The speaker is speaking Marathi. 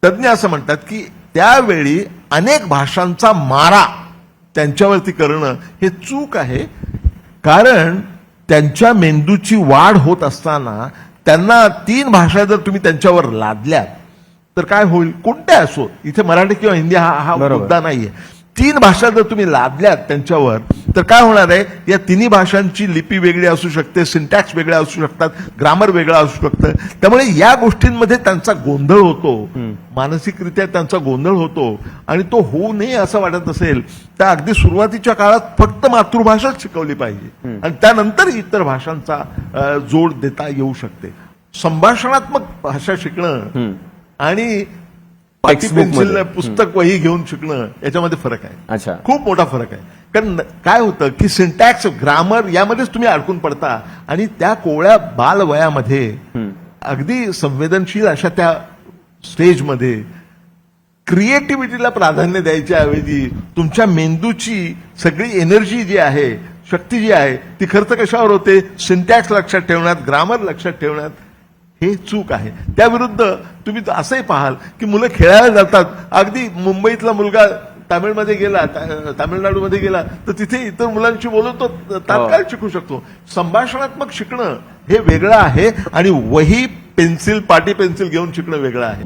तज्ज्ञ असं म्हणतात की त्यावेळी अनेक भाषांचा मारा त्यांच्यावरती करणं हे चूक आहे. कारण त्यांच्या मेंदूची वाढ होत असताना त्यांना 3 भाषा जर तुम्ही त्यांच्यावर लादल्यात तर काय होईल? कोणत्या असो, इथे मराठी किंवा हिंदी हा मुद्दा नाहीये. 3 भाषा जर तुम्ही लादल्यात त्यांच्यावर तर काय होणार आहे? या 3 भाषांची लिपी वेगळी असू शकते, सिंटॅक्स वेगळ्या असू शकतात, ग्रामर वेगळा असू शकतं. त्यामुळे या गोष्टींमध्ये त्यांचा गोंधळ होतो, मानसिकरित्या त्यांचा गोंधळ होतो. आणि तो होऊ नये असं वाटत असेल तर अगदी सुरुवातीच्या काळात फक्त मातृभाषाच शिकवली पाहिजे आणि त्यानंतर इतर भाषांचा जोड देता येऊ शकते. संभाषणात्मक भाषा शिकणं आणि पेन्सिल पुस्तक वही घेऊन शिकणं याच्यामध्ये फरक आहे. अच्छा, खूप मोठा फरक आहे. कारण काय होतं की सिंटॅक्स, ग्रामर यामध्येच तुम्ही अडकून पडता आणि त्या कोवळ्या बालवयामध्ये अगदी संवेदनशील अशा त्या स्टेजमध्ये क्रिएटिव्हिटीला प्राधान्य द्यायच्या ऐवजी तुमच्या मेंदूची सगळी एनर्जी जी आहे, शक्ती जी आहे ती खर्च कशावर होते? सिंटॅक्स लक्षात ठेवण्यात, ग्रामर लक्षात ठेवण्यात. हे चूक आहे. त्याविरुद्ध तुम्ही असंही पाहाल की मुलं खेळायला जातात. अगदी मुंबईतला मुलगा तामिळमध्ये गेला, तामिळनाडूमध्ये गेला तर तिथे इतर मुलांशी बोलतो, तात्काळ शिकू शकतो. संभाषणात्मक शिकणं हे वेगळं आहे आणि वही, पेन्सिल, पाटी पेन्सिल घेऊन शिकणं वेगळं आहे.